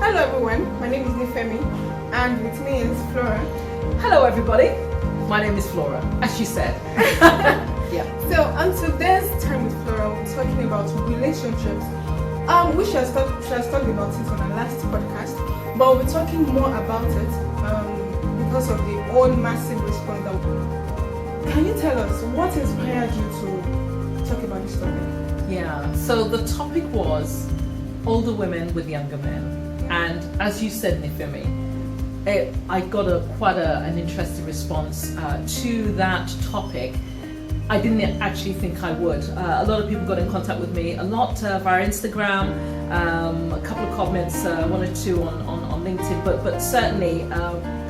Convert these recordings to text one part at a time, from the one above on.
Hello everyone, my name is Nifemi and with me is Flora. Hello everybody, my name is Flora, as she said. Yeah. So on today's Time with Flora, we're talking about relationships. We should have talked about it on our last podcast, but we're talking more about it because of the own massive response that. Can you tell us what inspired you to talk about this topic? Yeah, so the topic was older women with younger men. And as you said, Nifemi, I got quite an interesting response to that topic. I didn't actually think I would. A lot of people got in contact with me, a lot via Instagram, a couple of comments, one or two on LinkedIn, but certainly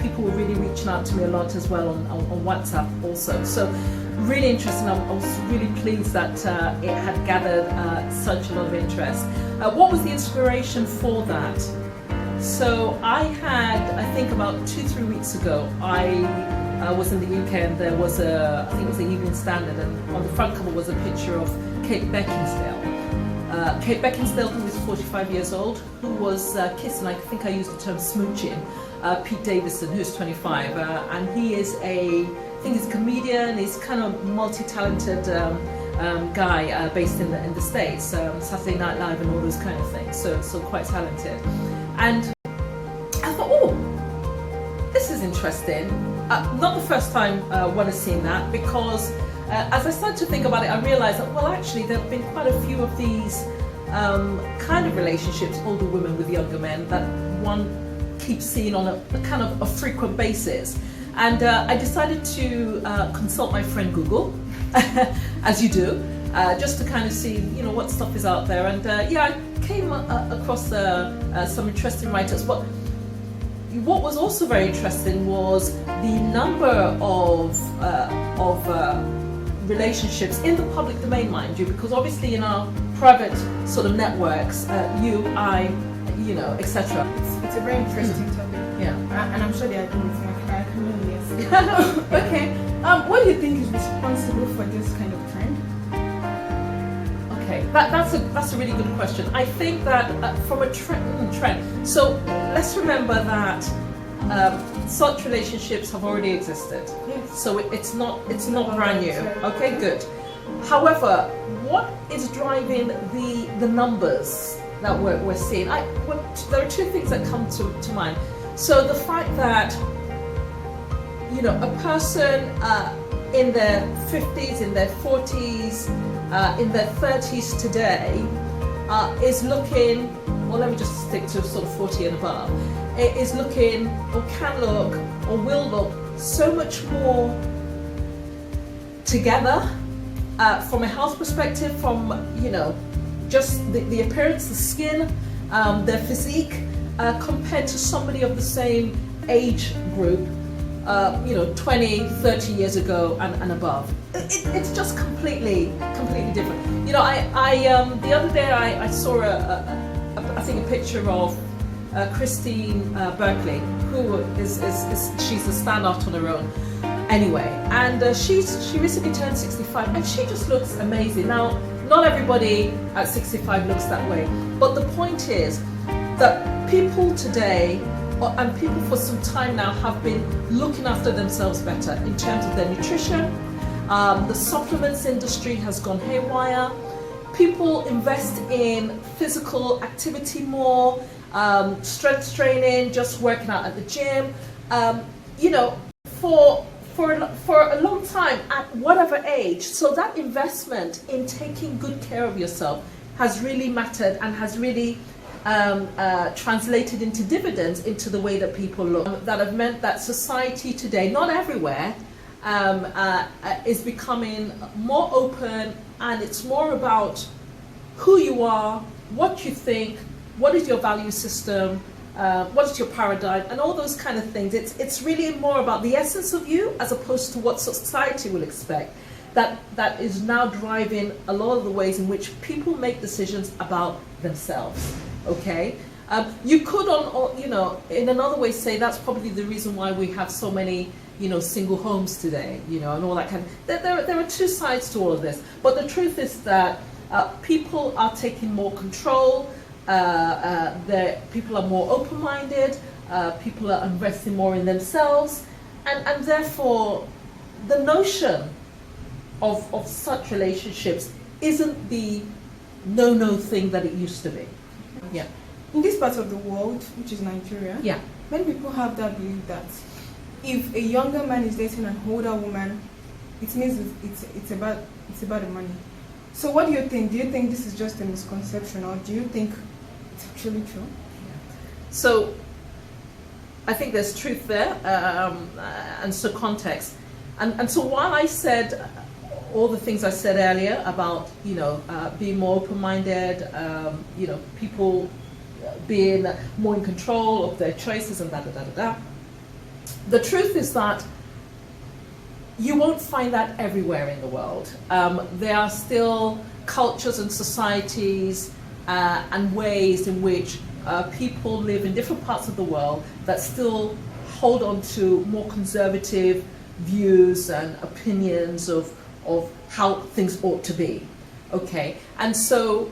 people were really reaching out to me a lot as well on WhatsApp also. So really interesting. I was really pleased that it had gathered such a lot of interest. What was the inspiration for that? So I think about 2-3 weeks ago, I was in the UK and there was I think it was the Evening Standard, and on the front cover was a picture of Kate Beckinsale. Kate Beckinsale, who was 45 years old, who was kissing, I think I used the term smooching, Pete Davidson, who's 25, and he is I think he's a comedian, he's kind of multi-talented guy based in the States, Saturday Night Live and all those kind of things, so quite talented. And I thought, this is interesting. Not the first time one has seen that, because as I started to think about it, I realized that, well, actually, there have been quite a few of these kind of relationships, older women with younger men, that one keeps seeing on a kind of a frequent basis. And I decided to consult my friend Google, as you do, just to kind of see, what stuff is out there. And I came across some interesting writers. But what was also very interesting was the number of relationships in the public domain, mind you, because obviously in our private sort of networks, you, I, etc. It's a very interesting topic. Yeah. And I'm sure they are doing it. Yes. Okay. What do you think is responsible for this kind of trend? Okay, that's a really good question. I think that from a trend. So let's remember that such relationships have already existed. Yes. So it's not brand new. Okay, good. However, what is driving the numbers that we're seeing? There are two things that come to mind. So the fact that a person in their 50s, in their 40s, in their 30s today is looking, well, let me just stick to sort of 40 and above, is looking or can look or will look so much more together from a health perspective, from just the appearance, the skin, their physique, compared to somebody of the same age group 20, 30 years ago and above. It's just completely different. I the other day I saw I think a picture of Christine Berkeley, who she's a standout on her own. Anyway, and she recently turned 65, and she just looks amazing. Now, not everybody at 65 looks that way, but the point is that people today, and people for some time now, have been looking after themselves better in terms of their nutrition. The supplements industry has gone haywire. People invest in physical activity more, strength training, just working out at the gym. For a long time, at whatever age. So that investment in taking good care of yourself has really mattered and has really translated into dividends into the way that people look. That have meant that society today, not everywhere, is becoming more open, and it's more about who you are, what you think, what is your value system, what is your paradigm, and all those kind of things. It's really more about the essence of you as opposed to what society will expect. That is now driving a lot of the ways in which people make decisions about themselves. Okay, you could in another way say that's probably the reason why we have so many single homes today, and all that kind of. There are two sides to all of this, but the truth is that people are taking more control. people are more open-minded, people are investing more in themselves, and therefore the notion of such relationships isn't the no thing that it used to be. Yeah. In this part of the world, which is Nigeria, Yeah. many people have that belief that if a younger man is dating an older woman, it means it's about the money. So what do you think? Do you think this is just a misconception, or do you think it's actually true? So I think there's truth there, and so context. And so while I said all the things I said earlier about, being more open-minded, people being more in control of their choices and the truth is that you won't find that everywhere in the world. There are still cultures and societies and ways in which people live in different parts of the world that still hold on to more conservative views and opinions of how things ought to be. Okay, and so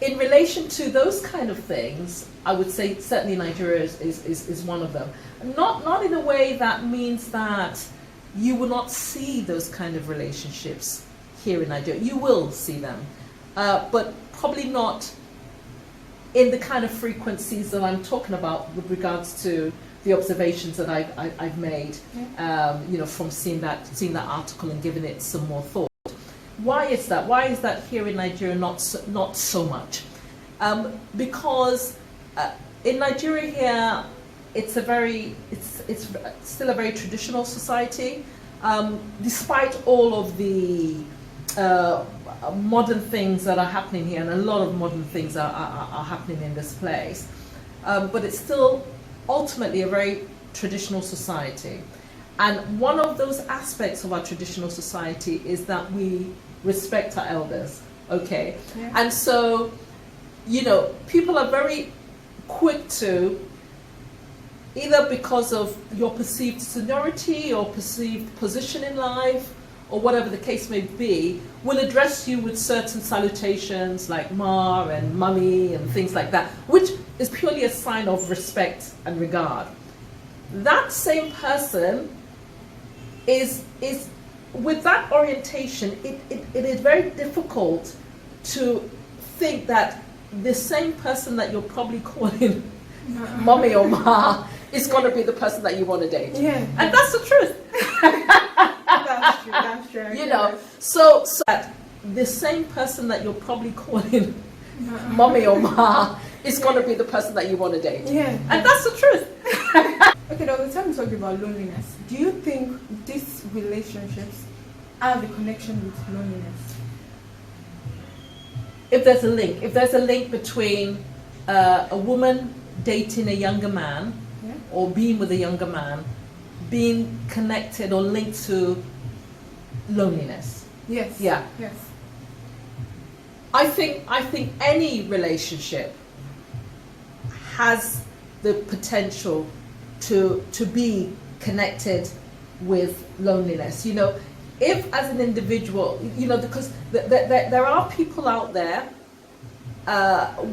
in relation to those kind of things, I would say certainly Nigeria is one of them. Not in a way that means that you will not see those kind of relationships here in Nigeria. You will see them, but probably not in the kind of frequencies that I'm talking about with regards to the observations that I've made, from seeing that article and giving it some more thought. Why is that? Why is that here in Nigeria not so much? Because in Nigeria here, it's still a very traditional society, despite all of the modern things that are happening here, and a lot of modern things are happening in this place. But it's still ultimately a very traditional society. And one of those aspects of our traditional society is that we respect our elders, okay? Yeah. And so, people are very quick to, either because of your perceived seniority or perceived position in life, or whatever the case may be, will address you with certain salutations like ma and mummy and things like that, which is purely a sign of respect and regard. That same person is with that orientation, it is very difficult to think that the same person that you're probably calling mommy or ma is going to be the person that you want to date. Yeah. And that's the truth. That's true. So that the same person that you're probably calling mommy or ma is going to be the person that you want to date. Yeah. And that's the truth. Okay, now the time we talked about loneliness, do you think these relationships have a connection with loneliness? If there's a link between a woman dating a younger man, Yeah. or being with a younger man, being connected or linked to loneliness. Yes. Yeah. Yes. I think any relationship has the potential to be connected with loneliness. If as an individual, because there are people out there,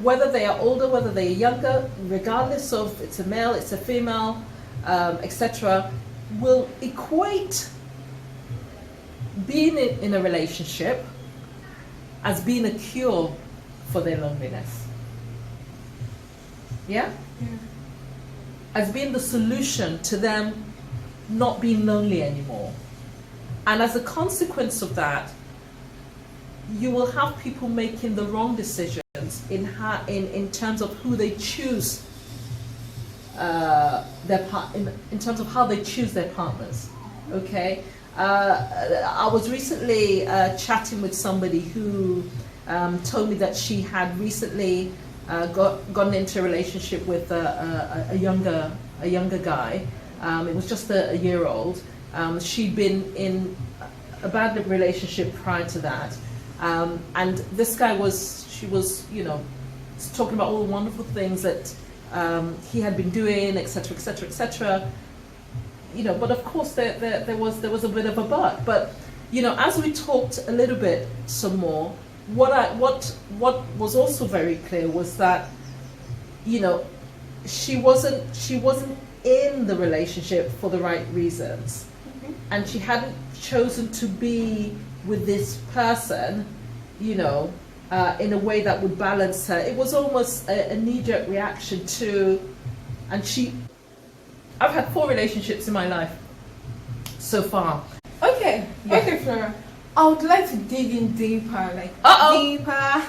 whether they are older, whether they are younger, regardless of it's a male, it's a female, etc., will equate being in a relationship as being a cure for their loneliness. Yeah? Yeah. As being the solution to them not being lonely anymore. And as a consequence of that, you will have people making the wrong decisions in terms of who they choose in terms of how they choose their partners. Okay, I was recently chatting with somebody who told me that she had recently gotten into a relationship with a younger guy. It was just a year old. She'd been in a bad relationship prior to that, and this guy she was talking about all the wonderful things that he had been doing, etc., etc., etc. But of course there was a bit of a but. But as we talked a little bit some more, what was also very clear was that you know, she wasn't in the relationship for the right reasons, and she hadn't chosen to be with this person, you know, in a way that would balance her. It was almost a knee-jerk reaction to, and I've had 4 relationships in my life so far. Okay, Yeah. okay, Flora. I would like to dig in deeper, like deeper.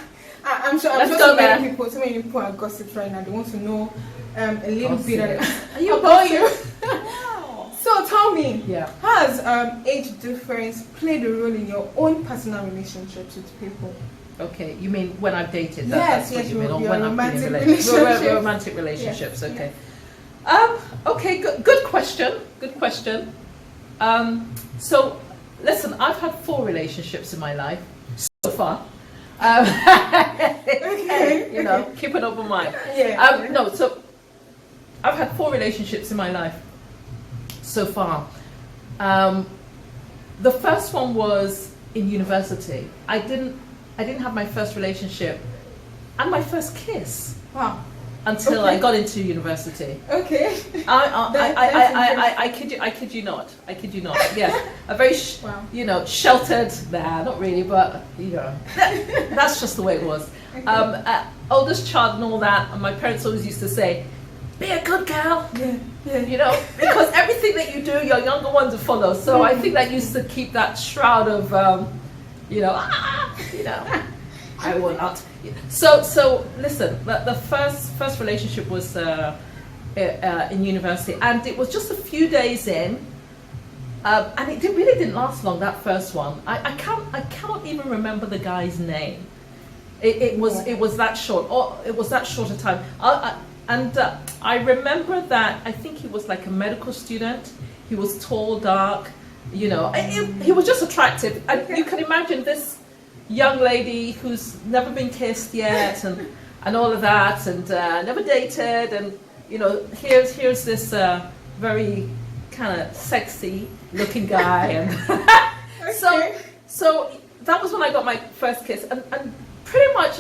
I'm sure Let's so go many there. people, are gossip right now. They want to know a little Gossip. bit Are you about you. Wow. So tell me, Yeah. has age difference played a role in your own personal relationships with people? Okay, you mean when I've dated? Yes, That's what you mean, or your when I've been in romantic relationships. Romantic relationships. Yes, Okay. Okay. Good question. Good question. So, listen, I've had 4 relationships in my life so far. Okay. You know, keep an open mind. Yeah. No, so I've had 4 relationships in my life so far. The first one was in university. I didn't have my first relationship and my first kiss Wow. until Okay. I got into university. Okay. I kid you not. Yes, a very Wow. you know, sheltered. Nah, not really, but you know, that's just the way it was. Okay. Oldest child and all that, and my parents always used to say, "Be a good girl." Yeah. You know, because everything that you do, your younger ones will follow. So I think that used to keep that shroud of, you know, I will not. So listen, the first relationship was in university, and it was just a few days in, and it really didn't last long. That first one, I cannot even remember the guy's name. It was that short, or it was that short a time. I remember that I think he was like a medical student. He was tall, dark, you know. He was just attractive. And you can imagine this young lady who's never been kissed yet, and all of that, and never dated, and you know, here's this very kind of sexy looking guy, and so that was when I got my first kiss, and pretty much,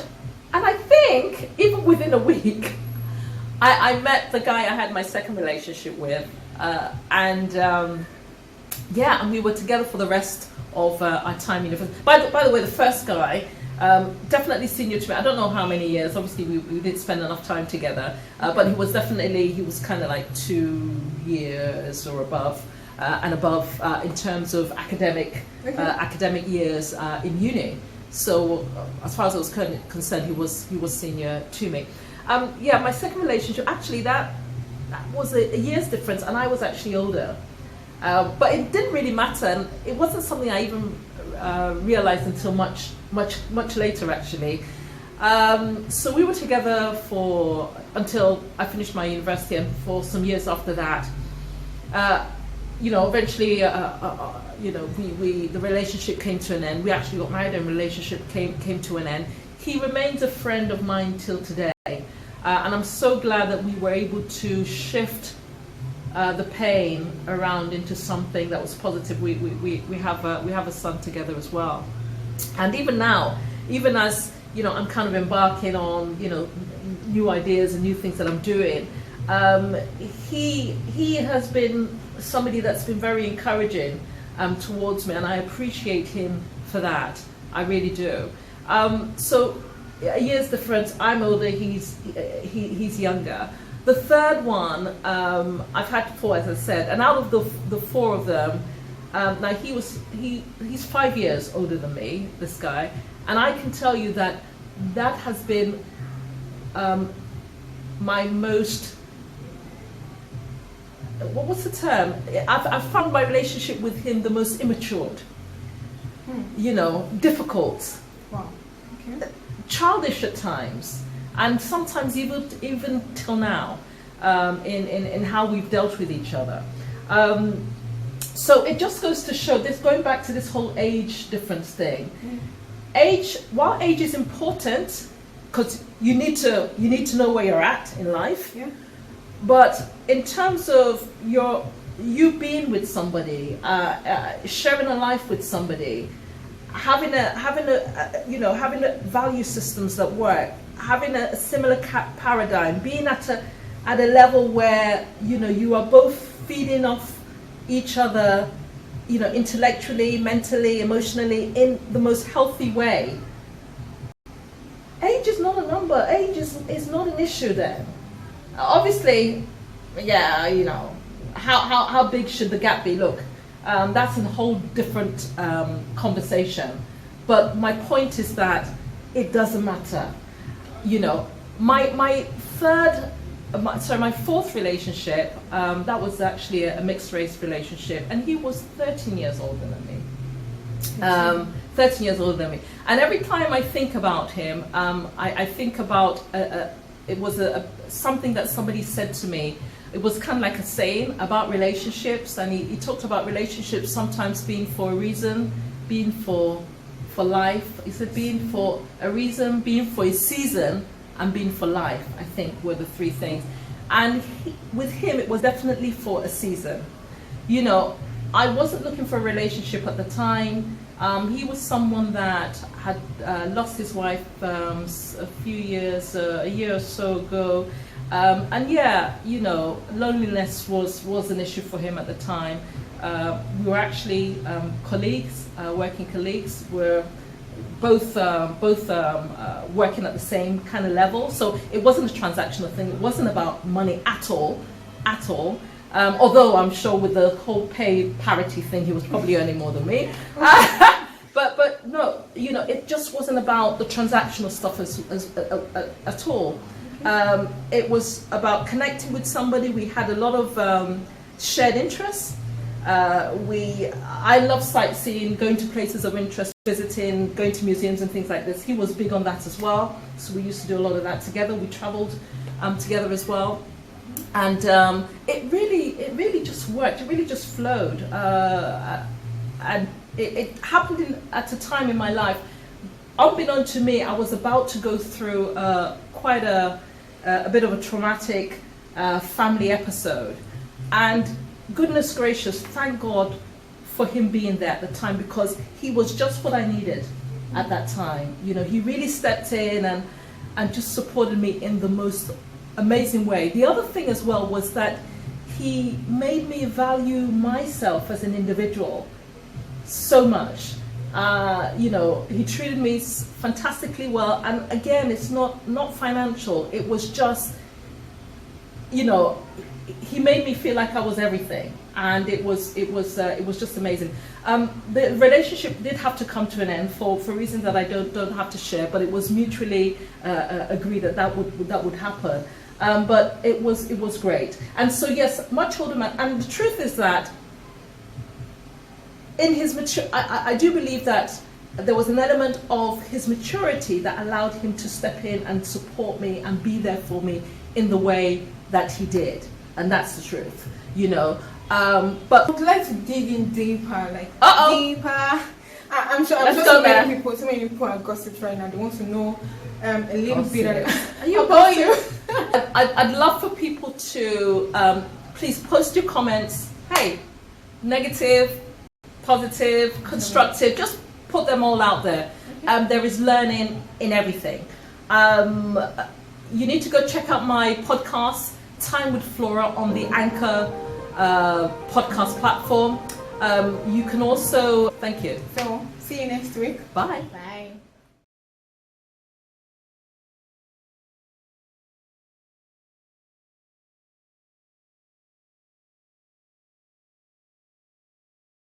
and I think even within a week, I met the guy I had my second relationship with, and we were together for the rest of our time in university. By the way, the first guy, definitely senior to me. I don't know how many years. Obviously, we didn't spend enough time together, but he was kind of like 2 years or above, and above in terms of academic years in uni. So as far as I was concerned, he was senior to me. My second relationship, actually that was a year's difference, and I was actually older. But it didn't really matter, and it wasn't something I even realized until much later, actually. So we were together until I finished my university, and for some years after that. Eventually, the relationship came to an end. We actually got married, and the relationship came to an end. He remains a friend of mine till today, and I'm so glad that we were able to shift the pain around into something that was positive. We have a son together as well, and even now, even as you know, I'm kind of embarking on new ideas and new things that I'm doing. He has been somebody that's been very encouraging towards me, and I appreciate him for that. I really do. So a year's difference. I'm older. He's younger. The third one, I've had 4, as I said, and out of the 4 of them, now he's 5 years older than me, this guy, and I can tell you that has been my most, what's the term? I've found my relationship with him the most immature, difficult, Wow. Okay. childish at times, and sometimes even till now, in how we've dealt with each other. So it just goes to show this, going back to this whole age difference thing. While age is important, because you need to know where you're at in life. Yeah. But in terms of you being with somebody, sharing a life with somebody, having value systems that work, having a similar paradigm, being at a level where, you know, you are both feeding off each other, you know, intellectually, mentally, emotionally, in the most healthy way. Age is not a number. Age is not an issue then. Obviously, yeah, you know, how big should the gap be? Look, that's a whole different conversation. But my point is that it doesn't matter. You know, my fourth relationship, that was actually a mixed race relationship, and he was 13 years older than me. 13 years older than me. And every time I think about him, I think about, it was something that somebody said to me. It was kind of like a saying about relationships, and he talked about relationships sometimes being for a reason, being for life. He said being for a reason, being for a season, and being for life, I think, were the three things. And with him, it was definitely for a season. You know, I wasn't looking for a relationship at the time. He was someone that had lost his wife a year or so ago. And yeah, you know, loneliness was an issue for him at the time. We were actually colleagues, working colleagues. We're both working at the same kind of level. So it wasn't a transactional thing. It wasn't about money at all. Although I'm sure with the whole pay parity thing, he was probably earning more than me. But no, you know, it just wasn't about the transactional stuff at all. It was about connecting with somebody. We had a lot of shared interests. I love sightseeing, going to places of interest, visiting, going to museums and things like this. He was big on that as well. So we used to do a lot of that together. We traveled together as well. And it really just worked. It really just flowed. And it happened at a time in my life. Unbeknown to me, I was about to go through quite a bit of a traumatic family episode. And goodness gracious, thank God for him being there at the time, because he was just what I needed at that time. You know, he really stepped in and just supported me in the most amazing way. The other thing as well was that he made me value myself as an individual so much. You know, he treated me fantastically well, and again, it's not financial. It was just, you know, he made me feel like I was everything, and it was just amazing. The relationship did have to come to an end for reasons that I don't have to share, but it was mutually agreed that would happen. But it was great. And so yes, much older man. And the truth is that in his I do believe that there was an element of his maturity that allowed him to step in and support me and be there for me in the way that he did. And that's the truth, you know. But I'd like to dig in deeper, like deeper. I'm sure so many people are gossip right now. They want to know a little bit about you. I'd love for people to please post your comments. Hey, negative, positive, constructive, just put them all out there. Okay. There is learning in everything. You need to go check out my podcast, Time-With-Flora, on the Anchor podcast platform. You can also, thank you. So, see you next week. Bye. Bye.